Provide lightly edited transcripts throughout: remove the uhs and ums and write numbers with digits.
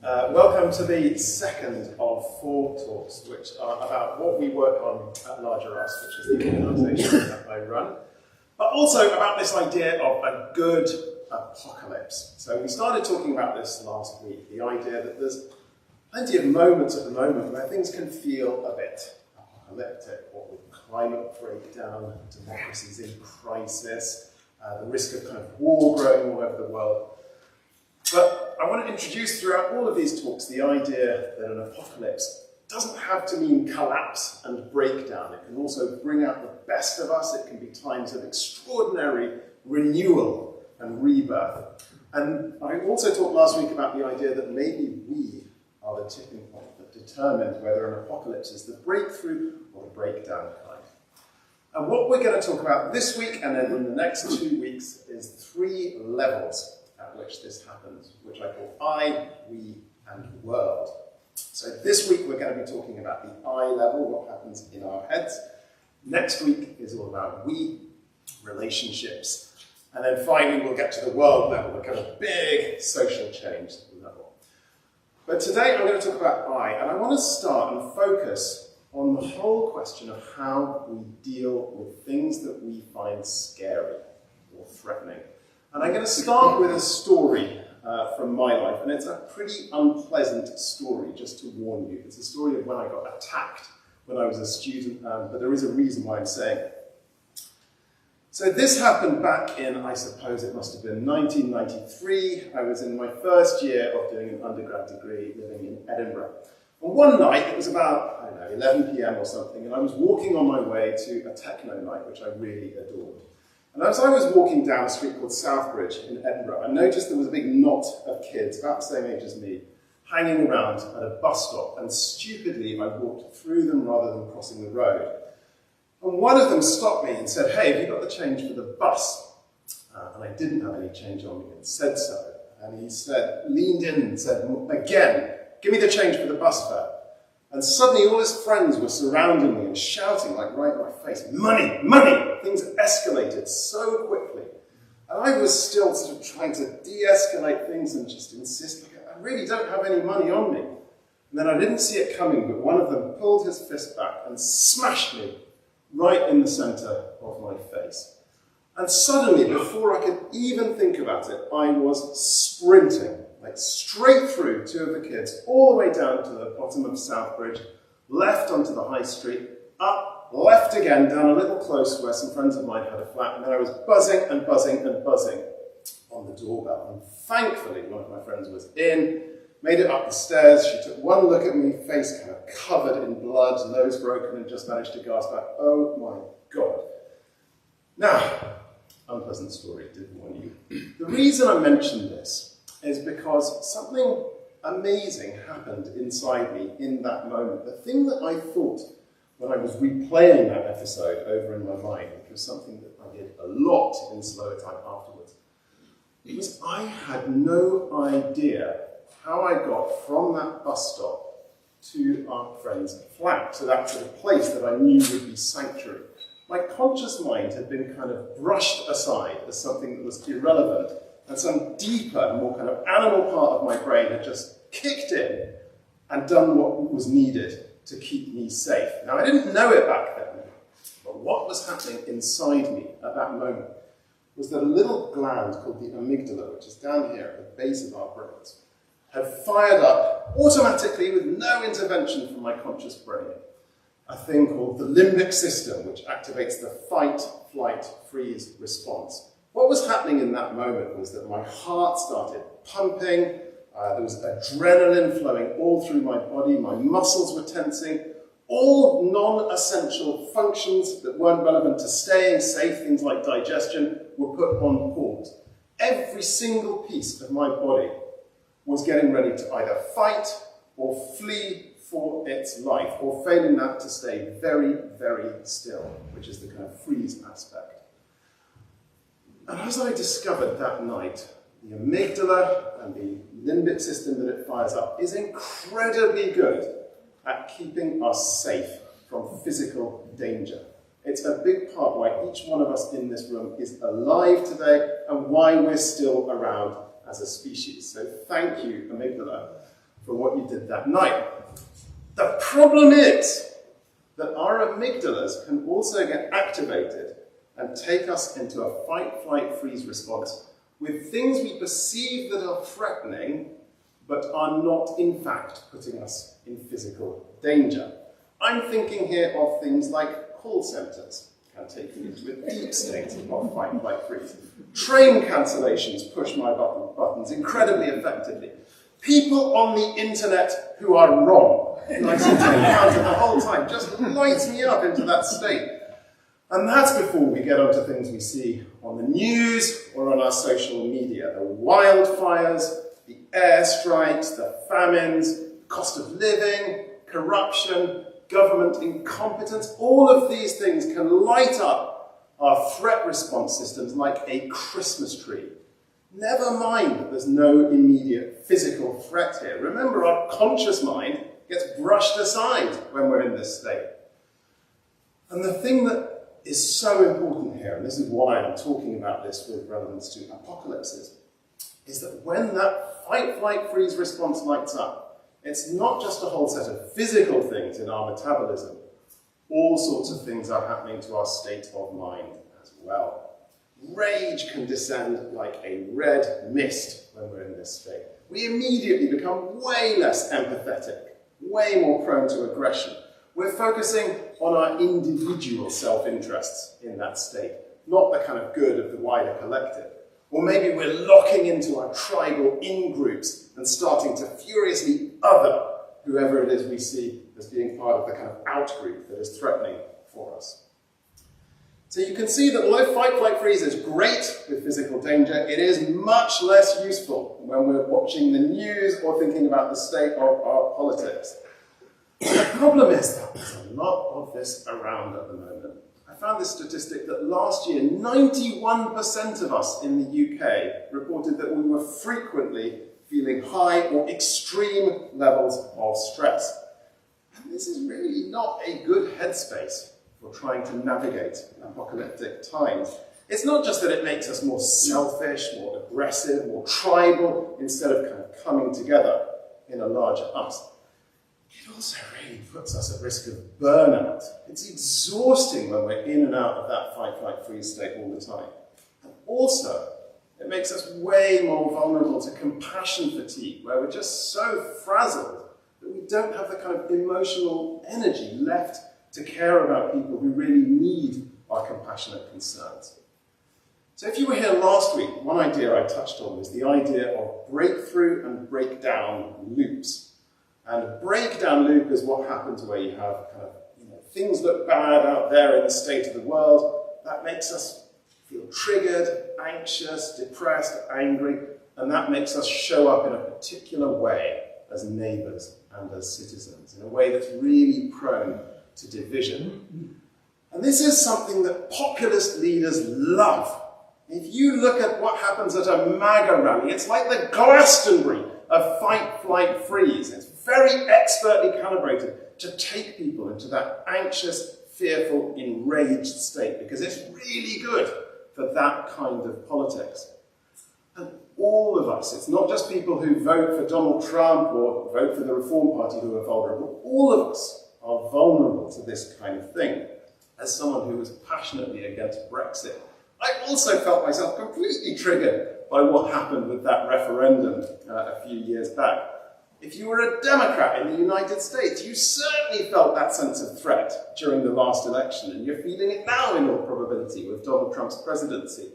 Welcome to the second of 4 talks, which are about what we work on at Larger Us, which is the organisation that I run, but also about this idea of a good apocalypse. So we started talking about this last week, the idea that there's plenty of moments at the moment where things can feel a bit apocalyptic, what with climate breakdown, democracies in crisis, the risk of kind of war growing all over the world. But I want to introduce throughout all of these talks the idea that an apocalypse doesn't have to mean collapse and breakdown. It can also bring out the best of us. It can be times of extraordinary renewal and rebirth. And I also talked last week about the idea that maybe we are the tipping point that determines whether an apocalypse is the breakthrough or the breakdown kind. And what we're going to talk about this week and then in the next 2 weeks is 3 levels at which this happens, which I call I, we, and world. So this week we're going to be talking about the I level, what happens in our heads. Next week is all about we, relationships. And then finally we'll get to the world level, the kind of big social change level. But today I'm going to talk about I, and I want to start and focus on the whole question of how we deal with things that we find scary or threatening. And I'm going to start with a story from my life, and it's a pretty unpleasant story, just to warn you. It's a story of when I got attacked when I was a student, but there is a reason why I'm saying it. So this happened back in, I suppose it must have been 1993. I was in my first year of doing an undergrad degree living in Edinburgh. And one night, it was about, 11 p.m. or something, and I was walking on my way to a techno night, which I really adored. And as I was walking down a street called Southbridge in Edinburgh, I noticed there was a big knot of kids, about the same age as me, hanging around at a bus stop, and stupidly I walked through them rather than crossing the road. And one of them stopped me and said, "Hey, have you got the change for the bus?" And I didn't have any change on me and said so. And he leaned in and said, again, "Give me the change for the bus fare." And suddenly all his friends were surrounding me and shouting like right in my face, "Money, money!" Things escalated so quickly. And I was still sort of trying to de-escalate things and just insist, I really don't have any money on me. And then I didn't see it coming, but one of them pulled his fist back and smashed me right in the centre of my face. And suddenly, before I could even think about it, I was sprinting, like straight through 2 of the kids, all the way down to the bottom of Southbridge, left onto the high street, up, left again, down a little close where some friends of mine had a flat, and then I was buzzing and buzzing and buzzing on the doorbell. And thankfully, one of my friends was in, made it up the stairs. She took one look at me, face kind of covered in blood, nose broken, and just managed to gasp out, "Oh my God." Now, unpleasant story, did warn you. The reason I mention this is because something amazing happened inside me in that moment. The thing that I thought when I was replaying that episode over in my mind, which was something that I did a lot in slower time afterwards, it was I had no idea how I got from that bus stop to our friend's flat, to that sort of place that I knew would be sanctuary. My conscious mind had been kind of brushed aside as something that was irrelevant, and some deeper, more kind of animal part of my brain had just kicked in and done what was needed to keep me safe. Now, I didn't know it back then, but what was happening inside me at that moment was that a little gland called the amygdala, which is down here at the base of our brains, had fired up automatically with no intervention from my conscious brain. A thing called the limbic system, which activates the fight, flight, freeze response. What was happening in that moment was that my heart started pumping, there was adrenaline flowing all through my body, my muscles were tensing, all non-essential functions that weren't relevant to staying safe, things like digestion, were put on pause. Every single piece of my body was getting ready to either fight or flee for its life, or failing that to stay very, very still, which is the kind of freeze aspect. And as I discovered that night, the amygdala and the limbic system that it fires up is incredibly good at keeping us safe from physical danger. It's a big part why each one of us in this room is alive today and why we're still around as a species. So thank you, amygdala, for what you did that night. The problem is that our amygdalas can also get activated and take us into a fight, flight, freeze response with things we perceive that are threatening but are not in fact putting us in physical danger. I'm thinking here of things like call centres can take you into a deep state of fight, flight, freeze. Train cancellations push my buttons incredibly effectively. People on the internet who are wrong, and I seem to encounter the whole time, just lights me up into that state. And that's before we get onto things we see on the news or on our social media. The wildfires, the airstrikes, the famines, cost of living, corruption, government incompetence. All of these things can light up our threat response systems like a Christmas tree. Never mind that there's no immediate physical threat here. Remember, our conscious mind gets brushed aside when we're in this state. And the thing that is so important here, and this is why I'm talking about this with relevance to apocalypses, is that when that fight, flight, freeze response lights up, it's not just a whole set of physical things in our metabolism. All sorts of things are happening to our state of mind as well. Rage can descend like a red mist when we're in this state. We immediately become way less empathetic, way more prone to aggression. We're focusing on our individual self-interests in that state, not the kind of good of the wider collective. Or maybe we're locking into our tribal in-groups and starting to furiously other whoever it is we see as being part of the kind of out-group that is threatening for us. So you can see that although fight, flight, freeze is great with physical danger, it is much less useful when we're watching the news or thinking about the state of our politics. The problem is that there's a lot of this around at the moment. I found this statistic that last year, 91% of us in the UK reported that we were frequently feeling high or extreme levels of stress. And this is really not a good headspace for trying to navigate apocalyptic times. It's not just that it makes us more selfish, more aggressive, more tribal, instead of kind of coming together in a larger us. It also really puts us at risk of burnout. It's exhausting when we're in and out of that fight, flight, freeze state all the time. And also, it makes us way more vulnerable to compassion fatigue, where we're just so frazzled that we don't have the kind of emotional energy left to care about people who really need our compassionate concerns. So if you were here last week, one idea I touched on was the idea of breakthrough and breakdown loops. And a breakdown loop is what happens where you have kind of, things look bad out there in the state of the world. That makes us feel triggered, anxious, depressed, angry, and that makes us show up in a particular way as neighbours and as citizens, in a way that's really prone to division. And this is something that populist leaders love. If you look at what happens at a MAGA rally, it's like the Glastonbury of fight, flight, freeze. It's very expertly calibrated to take people into that anxious, fearful, enraged state, because it's really good for that kind of politics. And all of us, it's not just people who vote for Donald Trump or vote for the Reform Party who are vulnerable, all of us are vulnerable to this kind of thing. As someone who was passionately against Brexit, I also felt myself completely triggered by what happened with that referendum a few years back. If you were a Democrat in the United States, you certainly felt that sense of threat during the last election, and you're feeling it now in all probability with Donald Trump's presidency.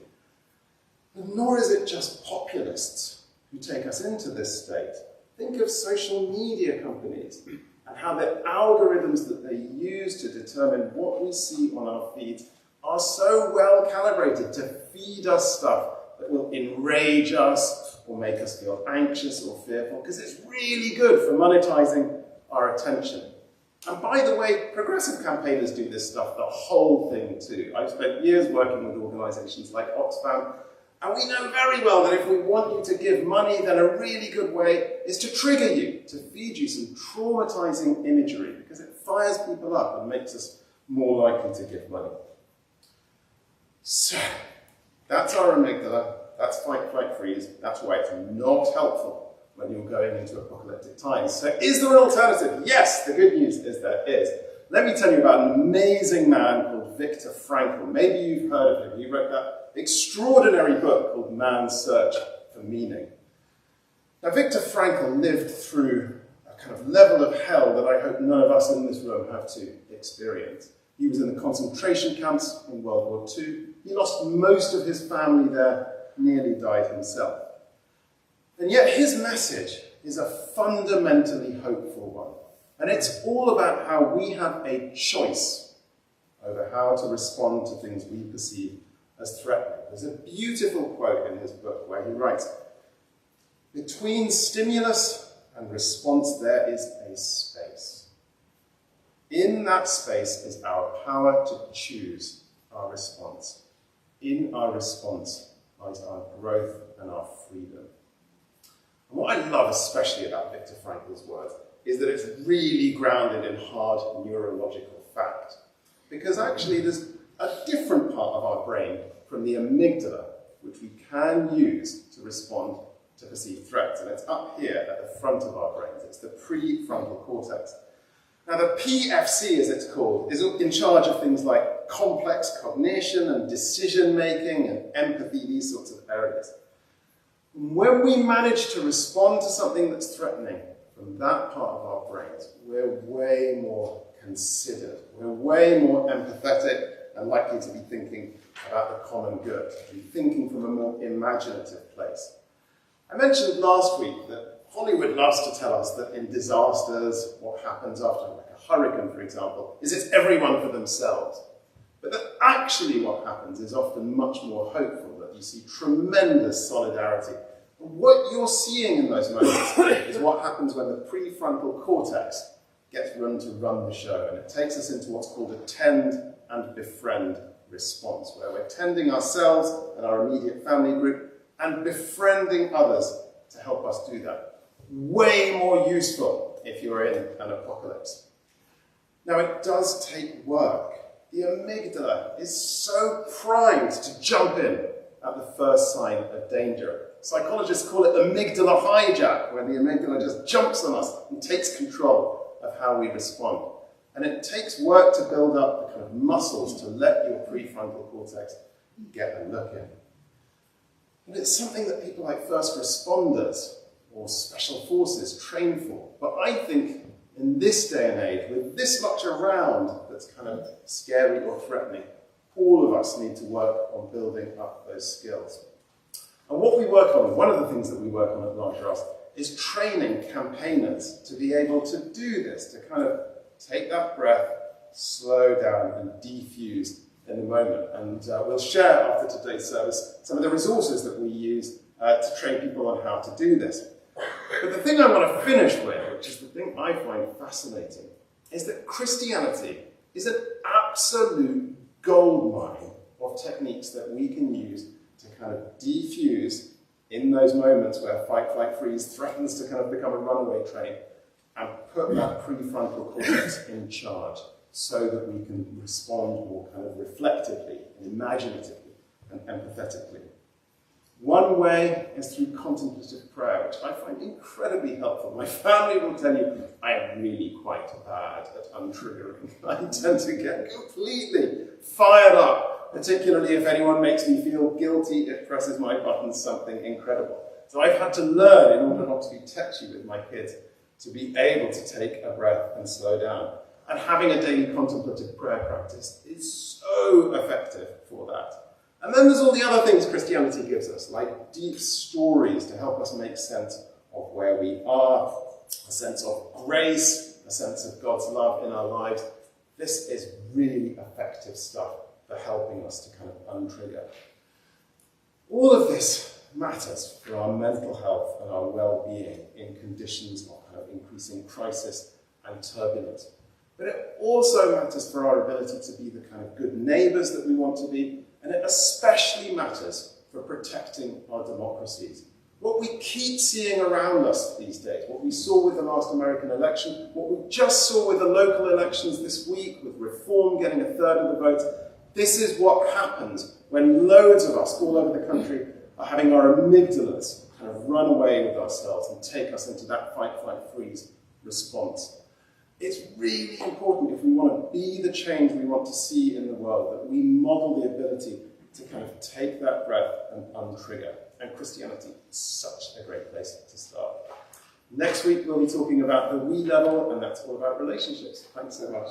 And nor is it just populists who take us into this state. Think of social media companies and how the algorithms that they use to determine what we see on our feeds are so well calibrated to feed us stuff that will enrage us or make us feel anxious or fearful, because it's really good for monetizing our attention. And by the way, progressive campaigners do this stuff, the whole thing too. I've spent years working with organizations like Oxfam, and we know very well that if we want you to give money, then a really good way is to trigger you, to feed you some traumatizing imagery, because it fires people up and makes us more likely to give money. So, that's our amygdala, that's fight, flight, freeze, that's why it's not helpful when you're going into apocalyptic times. So is there an alternative? Yes, the good news is there is. Let me tell you about an amazing man called Viktor Frankl. Maybe you've heard of him. He wrote that extraordinary book called Man's Search for Meaning. Now, Viktor Frankl lived through a kind of level of hell that I hope none of us in this room have to experience. He was in the concentration camps in World War II. He lost most of his family there, nearly died himself. And yet his message is a fundamentally hopeful one. And it's all about how we have a choice over how to respond to things we perceive as threatening. There's a beautiful quote in his book where he writes, "Between stimulus and response there is a space. In that space is our power to choose our response. In our response lies our growth and our freedom." And what I love especially about Viktor Frankl's words is that it's really grounded in hard neurological fact. Because actually there's a different part of our brain from the amygdala, which we can use to respond to perceived threats. And it's up here at the front of our brains. It's the prefrontal cortex. Now the PFC, as it's called, is in charge of things like complex cognition and decision-making and empathy, these sorts of areas. When we manage to respond to something that's threatening from that part of our brains, we're way more considered. We're way more empathetic and likely to be thinking about the common good, to be thinking from a more imaginative place. I mentioned last week that Hollywood loves to tell us that in disasters, what happens after like a hurricane, for example, is it's everyone for themselves. But that actually what happens is often much more hopeful, that you see tremendous solidarity. And what you're seeing in those moments is what happens when the prefrontal cortex gets run the show. And it takes us into what's called a tend and befriend response, where we're tending ourselves and our immediate family group and befriending others to help us do that. Way more useful if you're in an apocalypse. Now, it does take work. The amygdala is so primed to jump in at the first sign of danger. Psychologists call it amygdala hijack, where the amygdala just jumps on us and takes control of how we respond. And it takes work to build up the kind of muscles to let your prefrontal cortex get a look in. And it's something that people like first responders or special forces train for. But I think in this day and age, with this much around that's kind of scary or threatening, all of us need to work on building up those skills. And what we work on, one of the things that we work on at Larger Us, is training campaigners to be able to do this, to kind of take that breath, slow down and defuse in the moment. And we'll share after today's service some of the resources that we use to train people on how to do this. But the thing I want to finish with, which is the thing I find fascinating, is that Christianity is an absolute goldmine of techniques that we can use to kind of defuse in those moments where fight, flight, freeze threatens to kind of become a runaway train, and put that prefrontal cortex in charge so that we can respond more kind of reflectively and imaginatively and empathetically. One way is through contemplative prayer, which I find incredibly helpful. My family will tell you I am really quite bad at untriggering. I tend to get completely fired up, particularly if anyone makes me feel guilty, it presses my buttons, something incredible. So I've had to learn, in order not to be tetchy with my kids, to be able to take a breath and slow down. And having a daily contemplative prayer practice is so effective for that. And then there's all the other things Christianity gives us, like deep stories to help us make sense of where we are, a sense of grace, a sense of God's love in our lives. This is really effective stuff for helping us to kind of untrigger. All of this matters for our mental health and our well-being in conditions of kind of increasing crisis and turbulence. But it also matters for our ability to be the kind of good neighbours that we want to be, and it especially matters for protecting our democracies. What we keep seeing around us these days, what we saw with the last American election, what we just saw with the local elections this week, with Reform getting a third of the votes, this is what happens when loads of us all over the country are having our amygdalas kind kind of run away with ourselves and take us into that fight, flight, freeze response. It's really important, if we want to be the change we want to see in the world, that we model the ability to kind of take that breath and untrigger. And Christianity is such a great place to start. Next week, we'll be talking about the we level, and that's all about relationships. Thanks so much.